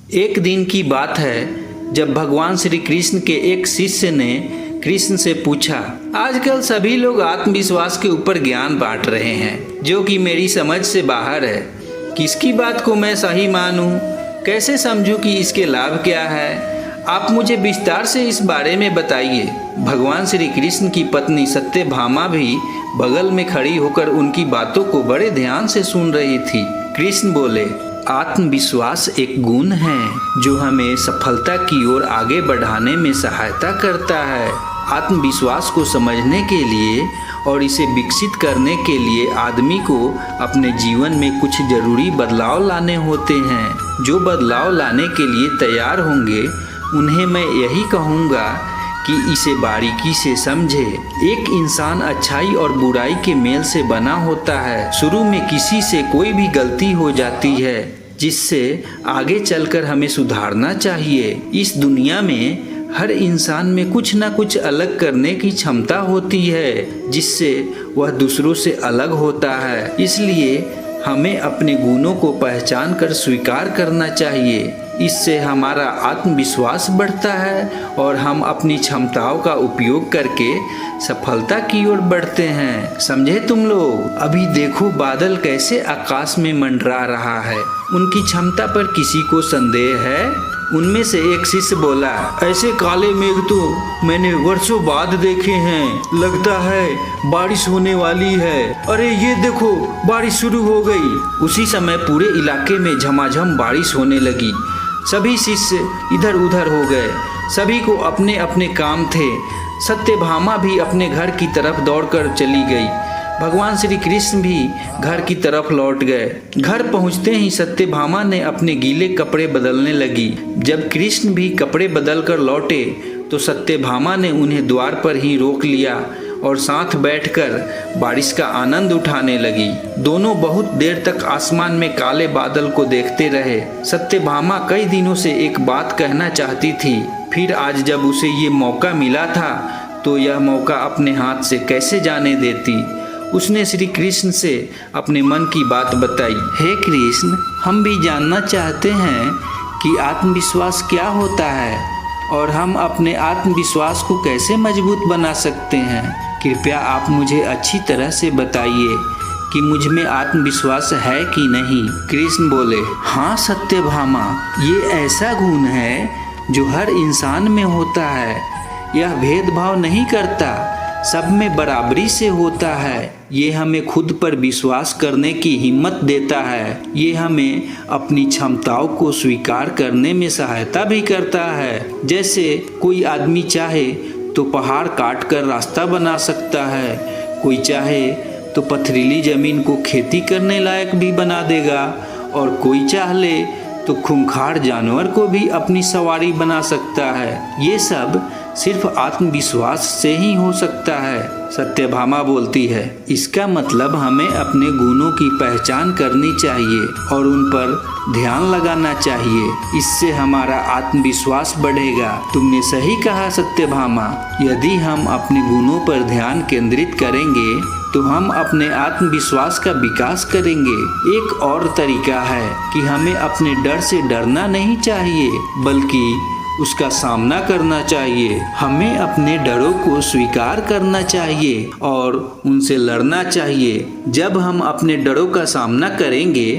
एक दिन की बात है जब भगवान श्री कृष्ण के एक शिष्य ने कृष्ण से पूछा, आजकल सभी लोग आत्मविश्वास के ऊपर ज्ञान बांट रहे हैं जो कि मेरी समझ से बाहर है। किसकी बात को मैं सही मानूं? कैसे समझूं कि इसके लाभ क्या है? आप मुझे विस्तार से इस बारे में बताइए। भगवान श्री कृष्ण की पत्नी सत्यभामा भी बगल में खड़ी होकर उनकी बातों को बड़े ध्यान से सुन रही थी। कृष्ण बोले, आत्मविश्वास एक गुण है जो हमें सफलता की ओर आगे बढ़ाने में सहायता करता है। आत्मविश्वास को समझने के लिए और इसे विकसित करने के लिए आदमी को अपने जीवन में कुछ जरूरी बदलाव लाने होते हैं। जो बदलाव लाने के लिए तैयार होंगे उन्हें मैं यही कहूँगा कि इसे बारीकी से समझे। एक इंसान अच्छाई और बुराई के मेल से बना होता है। शुरू में किसी से कोई भी गलती हो जाती है जिससे आगे चलकर हमें सुधारना चाहिए। इस दुनिया में हर इंसान में कुछ ना कुछ अलग करने की क्षमता होती है जिससे वह दूसरों से अलग होता है। इसलिए हमें अपने गुणों को पहचान कर स्वीकार करना चाहिए। इससे हमारा आत्मविश्वास बढ़ता है और हम अपनी क्षमताओं का उपयोग करके सफलता की ओर बढ़ते हैं। समझे तुम लोग? अभी देखो बादल कैसे आकाश में मंडरा रहा है। उनकी क्षमता पर किसी को संदेह है? उनमें से एक शिष्य बोला, ऐसे काले मेघ तो मैंने वर्षों बाद देखे हैं। लगता है बारिश होने वाली है। अरे ये देखो बारिश शुरू हो गई। उसी समय पूरे इलाके में झमाझम बारिश होने लगी। सभी शिष्य इधर उधर हो गए। सभी को अपने अपने काम थे। सत्यभामा भी अपने घर की तरफ दौड़कर चली गई। भगवान श्री कृष्ण भी घर की तरफ लौट गए। घर पहुंचते ही सत्यभामा ने अपने गीले कपड़े बदलने लगी। जब कृष्ण भी कपड़े बदलकर लौटे तो सत्यभामा ने उन्हें द्वार पर ही रोक लिया और साथ बैठकर बारिश का आनंद उठाने लगी। दोनों बहुत देर तक आसमान में काले बादल को देखते रहे। सत्यभामा कई दिनों से एक बात कहना चाहती थी, फिर आज जब उसे ये मौका मिला था तो यह मौका अपने हाथ से कैसे जाने देती। उसने श्री कृष्ण से अपने मन की बात बताई। हे कृष्ण, हम भी जानना चाहते हैं कि आत्मविश्वास क्या होता है और हम अपने आत्मविश्वास को कैसे मजबूत बना सकते हैं। कृपया आप मुझे अच्छी तरह से बताइए कि मुझ में आत्मविश्वास है कि नहीं। कृष्ण बोले, हाँ सत्यभामा, ये ऐसा गुण है जो हर इंसान में होता है। यह भेदभाव नहीं करता, सब में बराबरी से होता है। ये हमें खुद पर विश्वास करने की हिम्मत देता है। ये हमें अपनी क्षमताओं को स्वीकार करने में सहायता भी करता है। जैसे कोई आदमी चाहे तो पहाड़ काट कर रास्ता बना सकता है, कोई चाहे तो पथरीली जमीन को खेती करने लायक भी बना देगा और कोई चाह ले तो खूंखार जानवर को भी अपनी सवारी बना सकता है। ये सब सिर्फ आत्मविश्वास से ही हो सकता है। सत्यभामा बोलती है, इसका मतलब हमें अपने गुणों की पहचान करनी चाहिए और उन पर ध्यान लगाना चाहिए। इससे हमारा आत्मविश्वास बढ़ेगा। तुमने सही कहा सत्यभामा, यदि हम अपने गुणों पर ध्यान केंद्रित करेंगे तो हम अपने आत्मविश्वास का विकास करेंगे। एक और तरीका है कि हमें अपने डर से डरना नहीं चाहिए बल्कि उसका सामना करना चाहिए। हमें अपने डरों को स्वीकार करना चाहिए और उनसे लड़ना चाहिए। जब हम अपने डरों का सामना करेंगे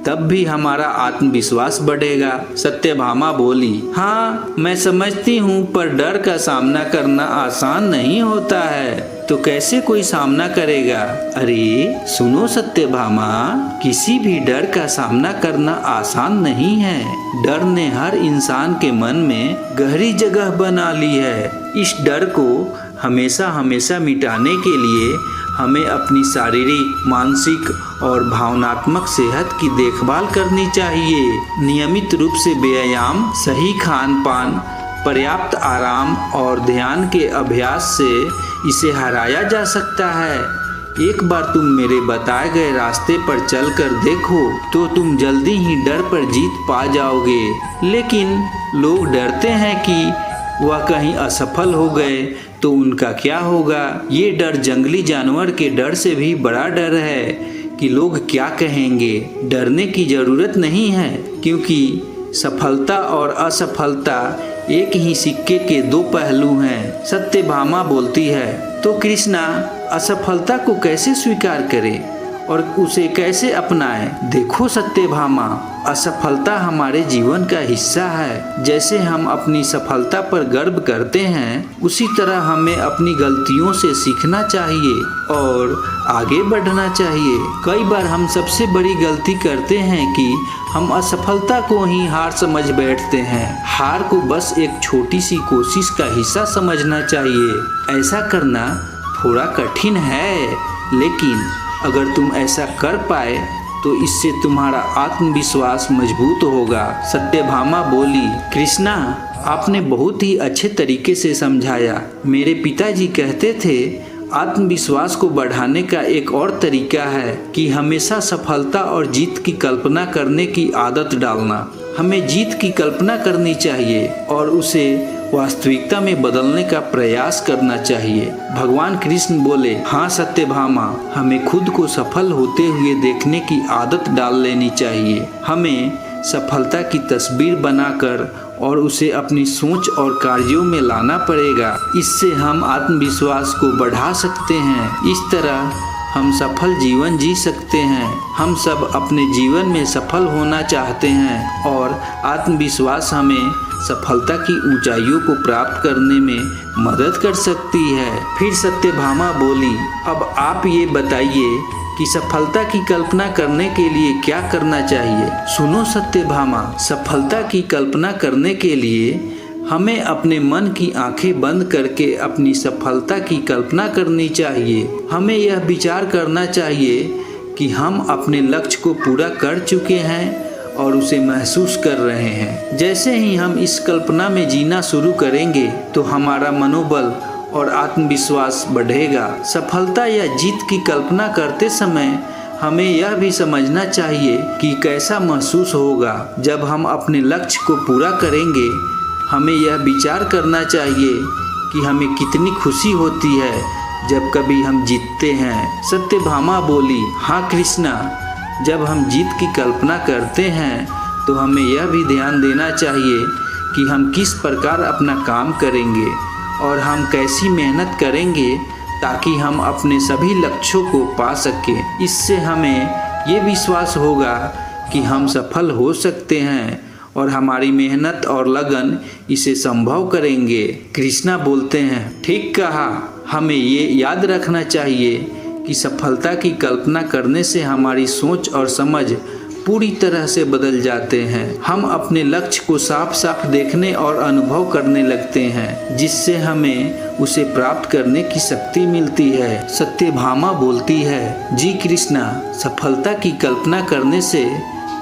तब भी हमारा आत्मविश्वास बढ़ेगा। सत्यभामा बोली, हाँ मैं समझती हूँ, पर डर का सामना करना आसान नहीं होता है। तो कैसे कोई सामना करेगा? अरे सुनो सत्यभामा, किसी भी डर का सामना करना आसान नहीं है। डर ने हर इंसान के मन में गहरी जगह बना ली है। इस डर को हमेशा हमेशा मिटाने के लिए हमें अपनी शारीरिक, मानसिक और भावनात्मक सेहत की देखभाल करनी चाहिए। नियमित रूप से व्यायाम, सही खान पान, पर्याप्त आराम और ध्यान के अभ्यास से इसे हराया जा सकता है। एक बार तुम मेरे बताए गए रास्ते पर चलकर देखो तो तुम जल्दी ही डर पर जीत पा जाओगे। लेकिन लोग डरते हैं कि वह कहीं असफल हो गए तो उनका क्या होगा। ये डर जंगली जानवर के डर से भी बड़ा डर है कि लोग क्या कहेंगे। डरने की ज़रूरत नहीं है क्योंकि सफलता और असफलता एक ही सिक्के के दो पहलू हैं। सत्यभामा बोलती है, तो कृष्णा असफलता को कैसे स्वीकार करे और उसे कैसे अपनाए? देखो सत्यभामा, असफलता हमारे जीवन का हिस्सा है। जैसे हम अपनी सफलता पर गर्व करते हैं, उसी तरह हमें अपनी गलतियों से सीखना चाहिए और आगे बढ़ना चाहिए। कई बार हम सबसे बड़ी गलती करते हैं कि हम असफलता को ही हार समझ बैठते हैं। हार को बस एक छोटी सी कोशिश का हिस्सा समझना चाहिए। ऐसा करना थोड़ा कठिन है, लेकिन अगर तुम ऐसा कर पाए तो इससे तुम्हारा आत्मविश्वास मजबूत होगा। सत्यभामा बोली, कृष्णा आपने बहुत ही अच्छे तरीके से समझाया। मेरे पिताजी कहते थे, आत्मविश्वास को बढ़ाने का एक और तरीका है कि हमेशा सफलता और जीत की कल्पना करने की आदत डालना। हमें जीत की कल्पना करनी चाहिए और उसे वास्तविकता में बदलने का प्रयास करना चाहिए। भगवान कृष्ण बोले, हाँ सत्यभामा, हमें खुद को सफल होते हुए देखने की आदत डाल लेनी चाहिए। हमें सफलता की तस्वीर बनाकर और उसे अपनी सोच और कार्यों में लाना पड़ेगा। इससे हम आत्मविश्वास को बढ़ा सकते हैं। इस तरह हम सफल जीवन जी सकते हैं। हम सब अपने जीवन में सफल होना चाहते हैं और आत्मविश्वास हमें सफलता की ऊंचाइयों को प्राप्त करने में मदद कर सकती है। फिर सत्यभामा बोली, अब आप ये बताइए कि सफलता की कल्पना करने के लिए क्या करना चाहिए? सुनो सत्यभामा, सफलता की कल्पना करने के लिए हमें अपने मन की आंखें बंद करके अपनी सफलता की कल्पना करनी चाहिए। हमें यह विचार करना चाहिए कि हम अपने लक्ष्य को पूरा कर चुके हैं और उसे महसूस कर रहे हैं। जैसे ही हम इस कल्पना में जीना शुरू करेंगे तो हमारा मनोबल और आत्मविश्वास बढ़ेगा। सफलता या जीत की कल्पना करते समय हमें यह भी समझना चाहिए कि कैसा महसूस होगा जब हम अपने लक्ष्य को पूरा करेंगे। हमें यह विचार करना चाहिए कि हमें कितनी खुशी होती है जब कभी हम जीतते हैं। सत्यभामा बोली, हाँ कृष्णा, जब हम जीत की कल्पना करते हैं तो हमें यह भी ध्यान देना चाहिए कि हम किस प्रकार अपना काम करेंगे और हम कैसी मेहनत करेंगे ताकि हम अपने सभी लक्ष्यों को पा सकें। इससे हमें ये विश्वास होगा कि हम सफल हो सकते हैं और हमारी मेहनत और लगन इसे संभव करेंगे। कृष्णा बोलते हैं, ठीक कहा। हमें ये याद रखना चाहिए कि सफलता की कल्पना करने से हमारी सोच और समझ पूरी तरह से बदल जाते हैं। हम अपने लक्ष्य को साफ साफ देखने और अनुभव करने लगते हैं, जिससे हमें उसे प्राप्त करने की शक्ति मिलती है। सत्यभामा बोलती है, जी कृष्णा, सफलता की कल्पना करने से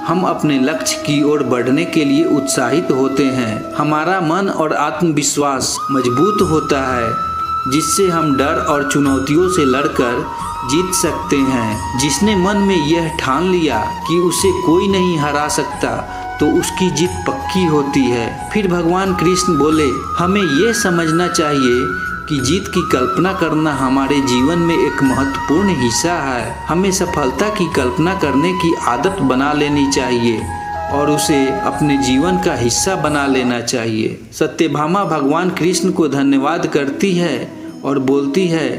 हम अपने लक्ष्य की ओर बढ़ने के लिए उत्साहित होते हैं। हमारा मन और आत्मविश्वास मजबूत होता है, जिससे हम डर और चुनौतियों से लड़कर जीत सकते हैं। जिसने मन में यह ठान लिया कि उसे कोई नहीं हरा सकता, तो उसकी जीत पक्की होती है। फिर भगवान कृष्ण बोले, हमें यह समझना चाहिए कि जीत की कल्पना करना हमारे जीवन में एक महत्वपूर्ण हिस्सा है। हमें सफलता की कल्पना करने की आदत बना लेनी चाहिए और उसे अपने जीवन का हिस्सा बना लेना चाहिए। सत्यभामा भगवान कृष्ण को धन्यवाद करती है और बोलती है,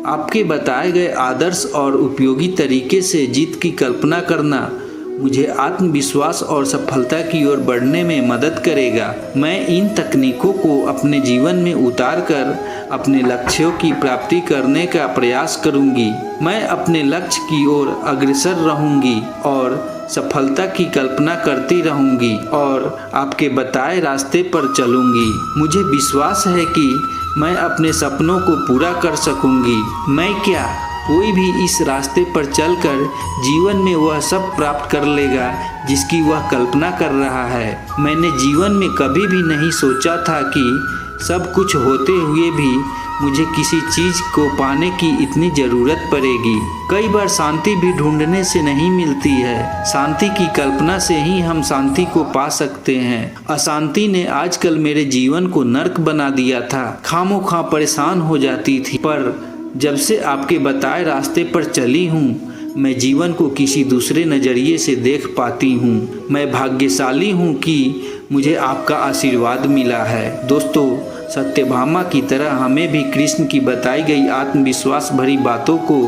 आपके बताए गए आदर्श और उपयोगी तरीके से जीत की कल्पना करना मुझे आत्मविश्वास और सफलता की ओर बढ़ने में मदद करेगा। मैं इन तकनीकों को अपने जीवन में उतार कर अपने लक्ष्यों की प्राप्ति करने का प्रयास करूंगी। मैं अपने लक्ष्य की ओर अग्रसर रहूंगी और सफलता की कल्पना करती रहूंगी और आपके बताए रास्ते पर चलूंगी। मुझे विश्वास है कि मैं अपने सपनों को पूरा कर सकूंगी। मैं क्या, कोई भी इस रास्ते पर चलकर जीवन में वह सब प्राप्त कर लेगा जिसकी वह कल्पना कर रहा है। मैंने जीवन में कभी भी नहीं सोचा था कि सब कुछ होते हुए भी मुझे किसी चीज़ को पाने की इतनी ज़रूरत पड़ेगी। कई बार शांति भी ढूंढने से नहीं मिलती है, शांति की कल्पना से ही हम शांति को पा सकते हैं। अशांति ने आजकल मेरे जीवन को नर्क बना दिया था, खामोखा परेशान हो जाती थी, पर जब से आपके बताए रास्ते पर चली हूँ मैं जीवन को किसी दूसरे नज़रिए से देख पाती हूँ। मैं भाग्यशाली हूँ कि मुझे आपका आशीर्वाद मिला है। दोस्तों, सत्यभामा की तरह हमें भी कृष्ण की बताई गई आत्मविश्वास भरी बातों को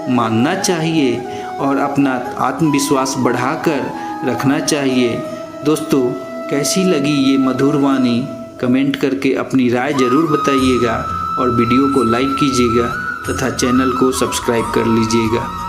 मानना चाहिए और अपना आत्मविश्वास बढ़ाकर रखना चाहिए। दोस्तों, कैसी लगी ये मधुर वाणी? कमेंट करके अपनी राय ज़रूर बताइएगा और वीडियो को लाइक कीजिएगा तथा चैनल को सब्सक्राइब कर लीजिएगा।